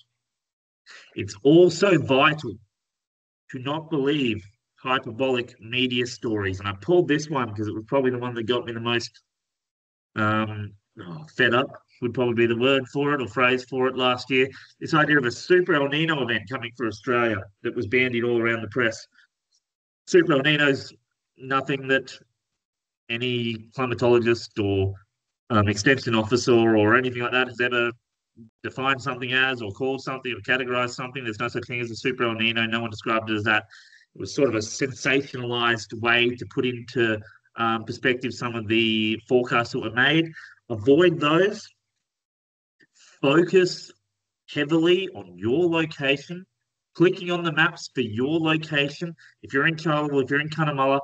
It's also vital to not believe hyperbolic media stories. And I pulled this one because it was probably the one that got me the most fed up, would probably be the word for it or phrase for it last year. This idea of a Super El Nino event coming for Australia that was bandied all around the press. Super El Nino's nothing that any climatologist or extension officer or anything like that has ever defined something as, or called something, or categorized something. There's no such thing as a Super El Nino. No one described it as that. It was sort of a sensationalized way to put into perspective some of the forecasts that were made. Avoid those. Focus heavily on your location, clicking on the maps for your location. If you're in Charleville, if you're in Cunnamulla,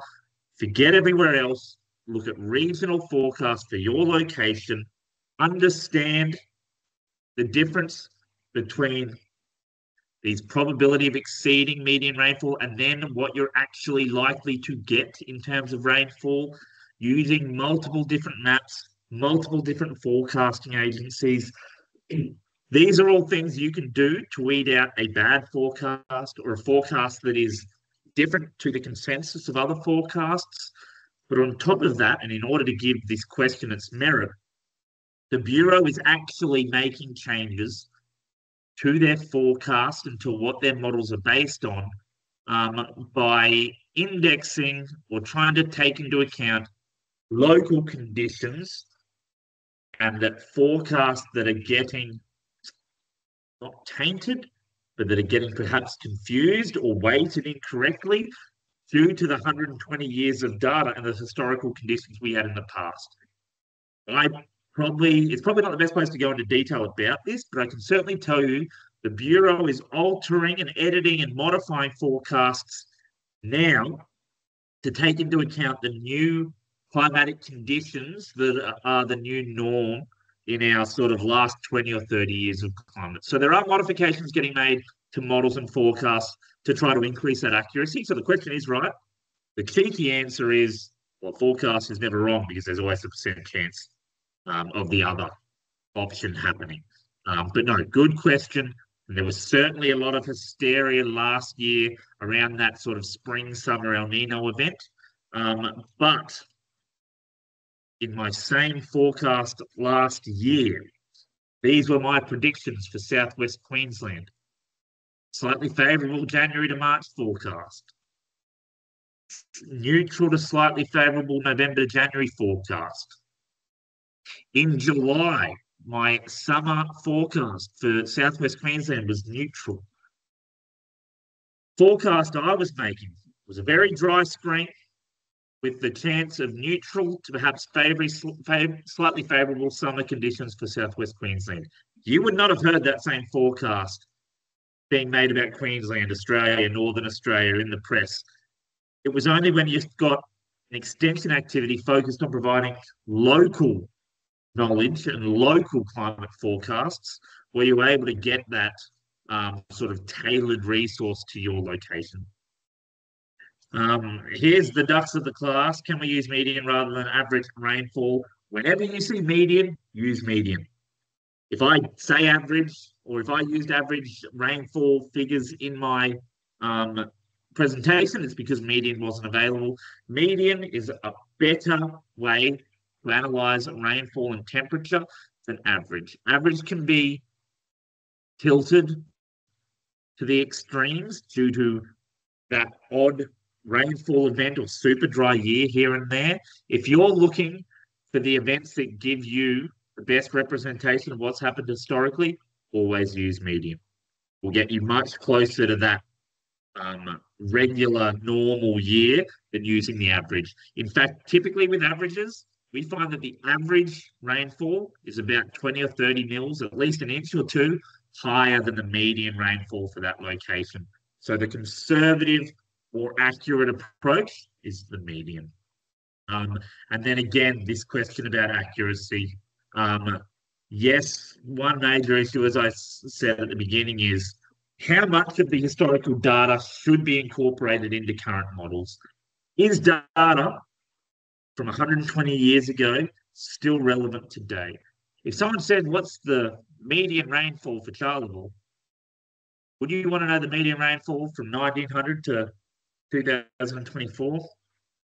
forget everywhere else. Look at regional forecasts for your location. Understand the difference between these probability of exceeding median rainfall and then what you're actually likely to get in terms of rainfall, using multiple different maps, multiple different forecasting agencies. These are all things you can do to weed out a bad forecast or a forecast that is different to the consensus of other forecasts. But on top of that, and in order to give this question its merit, the Bureau is actually making changes to their forecast and to what their models are based on by indexing or trying to take into account local conditions, and that forecasts that are getting not tainted, but that are getting perhaps confused or weighted incorrectly due to the 120 years of data and the historical conditions we had in the past. It's probably not the best place to go into detail about this, but I can certainly tell you the Bureau is altering and editing and modifying forecasts now to take into account the new climatic conditions that are the new norm in our sort of last 20 or 30 years of climate. So there are modifications getting made to models and forecasts to try to increase that accuracy. So the question is, right, the cheeky answer is, well, forecast is never wrong because there's always a percent chance of the other option happening. But no, good question. And there was certainly a lot of hysteria last year around that sort of spring-summer El Nino event. But in my same forecast last year, these were my predictions for South West Queensland. Slightly favourable January to March forecast. Neutral to slightly favourable November to January forecast. In July, my summer forecast for South West Queensland was neutral. Forecast I was making was a very dry spring with the chance of neutral to perhaps slightly favourable summer conditions for South West Queensland. You would not have heard that same forecast being made about Queensland, Australia, Northern Australia in the press. It was only when you've got an extension activity focused on providing local knowledge and local climate forecasts where you're able to get that sort of tailored resource to your location. Here's the ducks of the class. Can we use median rather than average rainfall? Whenever you see median, use median. If I say average, or if I used average rainfall figures in my presentation, it's because median wasn't available. Median is a better way to analyze rainfall and temperature than average. Average can be tilted to the extremes due to that odd rainfall event or super dry year here and there. If you're looking for the events that give you the best representation of what's happened historically, always use median. Will get you much closer to that regular, normal year than using the average. In fact, typically with averages, we find that the average rainfall is about 20 or 30 mils, at least an inch or two, higher than the median rainfall for that location. So the conservative or accurate approach is the median. And then again, this question about accuracy. Yes, one major issue, as I said at the beginning, is how much of the historical data should be incorporated into current models. Is data from 120 years ago still relevant today? If someone said, what's the median rainfall for Charleville? Would you want to know the median rainfall from 1900 to 2024?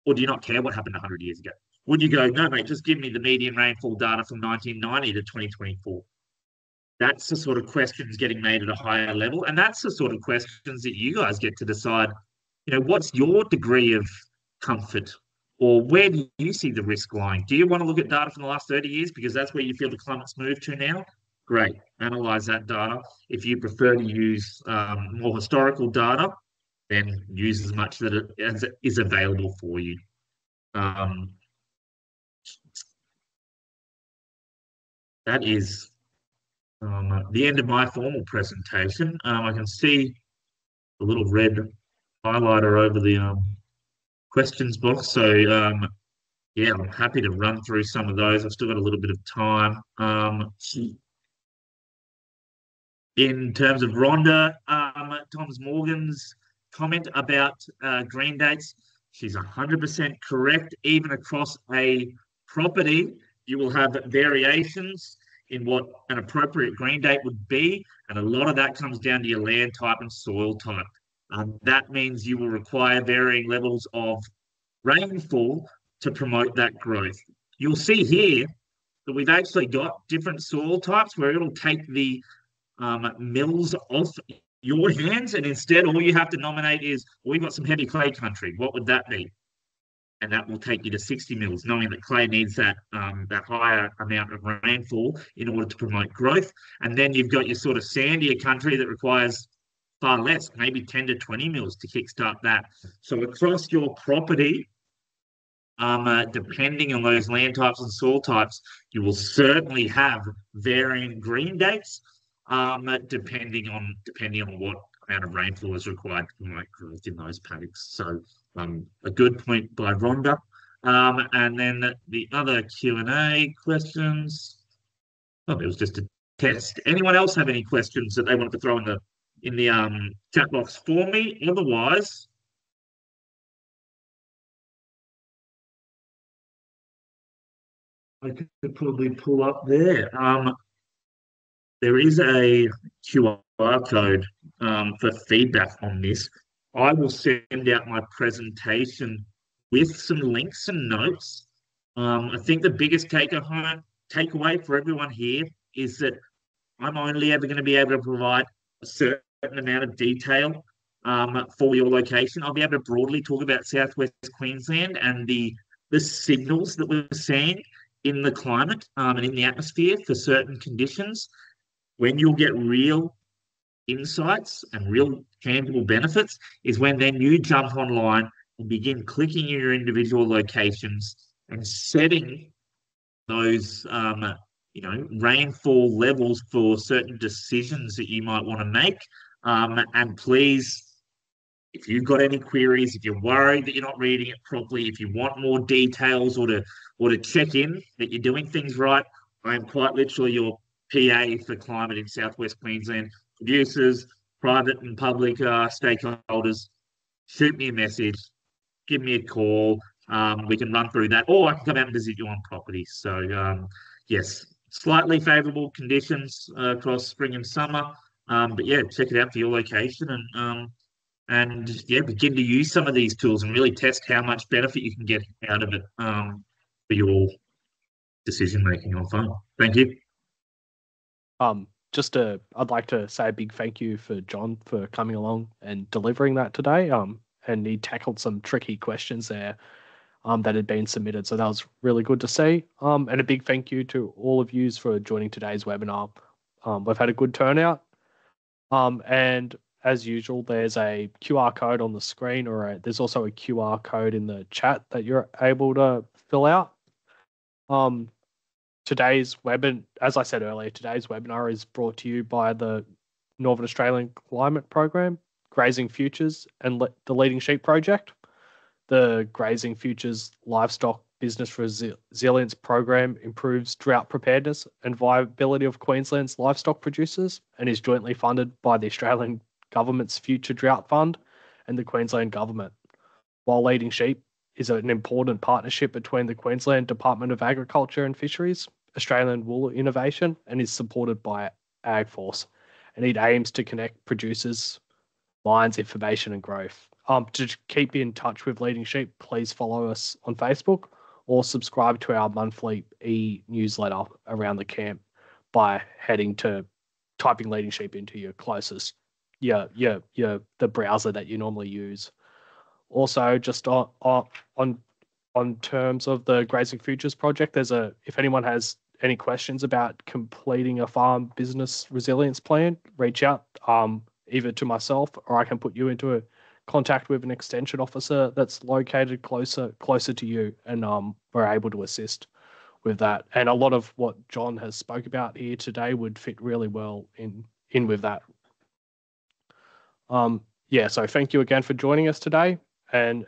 Or do you not care what happened 100 years ago? Would you go, no, mate, just give me the median rainfall data from 1990 to 2024? That's the sort of questions getting made at a higher level. And that's the sort of questions that you guys get to decide, you know, what's your degree of comfort? Or where do you see the risk lying? Do you want to look at data from the last 30 years because that's where you feel the climate's moved to now? Great, analyze that data. If you prefer to use more historical data, then use as much as it is available for you. That is the end of my formal presentation. I can see a little red highlighter over the questions box. So, yeah, I'm happy to run through some of those. I've still got a little bit of time. In terms of Rhonda, Thomas Morgan's comment about green dates, she's 100% correct. Even across a property, you will have variations in what an appropriate green date would be, and a lot of that comes down to your land type and soil type. That means you will require varying levels of rainfall to promote that growth. You'll see here that we've actually got different soil types where it'll take the mills off your hands, and instead all you have to nominate is, well, we've got some heavy clay country. What would that be? And that will take you to 60 mils, knowing that clay needs that that higher amount of rainfall in order to promote growth. And then you've got your sort of sandier country that requires far less, maybe 10 to 20 mils to kickstart that. So across your property, depending on those land types and soil types, you will certainly have varying green dates, depending on what amount of rainfall is required to promote growth in those paddocks. So a good point by Rhonda. And then the other Q&A questions. Oh, it was just a test. Anyone else have any questions that they wanted to throw in the in the chat box for me. Otherwise, I could probably pull up there. There is a QR code for feedback on this. I will send out my presentation with some links and notes. I think the biggest takeaway for everyone here is that I'm only ever going to be able to provide a certain amount of detail for your location. I'll be able to broadly talk about South West Queensland and the signals that we're seeing in the climate and in the atmosphere for certain conditions. When you'll get real insights and real tangible benefits is when then you jump online and begin clicking in your individual locations and setting those rainfall levels for certain decisions that you might want to make. And please, if you've got any queries, if you're worried that you're not reading it properly, if you want more details or to check in that you're doing things right, I am quite literally your PA for climate in South West Queensland. Producers, private and public stakeholders, shoot me a message, give me a call. We can run through that, or I can come out and visit you on property. So, yes, slightly favourable conditions across spring and summer. But yeah, check it out for your location and yeah, begin to use some of these tools and really test how much benefit you can get out of it for your decision making on farm. Thank you. I'd like to say a big thank you for John for coming along and delivering that today. And he tackled some tricky questions there that had been submitted. So that was really good to see. And a big thank you to all of you for joining today's webinar. We've had a good turnout. And as usual, there's a QR code on the screen, there's also a QR code in the chat that you're able to fill out. Today's webinar, as I said earlier, today's webinar is brought to you by the Northern Australian Climate Program, Grazing Futures, and the Leading Sheep Project. The Grazing Futures Livestock Business Resilience Program improves drought preparedness and viability of Queensland's livestock producers and is jointly funded by the Australian Government's Future Drought Fund and the Queensland Government. While Leading Sheep is an important partnership between the Queensland Department of Agriculture and Fisheries, Australian Wool Innovation, and is supported by AgForce. And it aims to connect producers, lines, information, and growth. To keep in touch with Leading Sheep, please follow us on Facebook or subscribe to our monthly e-newsletter around the camp by typing Leading Sheep into your closest, the browser that you normally use. Also, just on terms of the Grazing Futures project, if anyone has any questions about completing a farm business resilience plan, reach out either to myself or I can put you into a contact with an extension officer that's located closer to you, and we're able to assist with that. And a lot of what John has spoke about here today would fit really well in with that. So thank you again for joining us today, and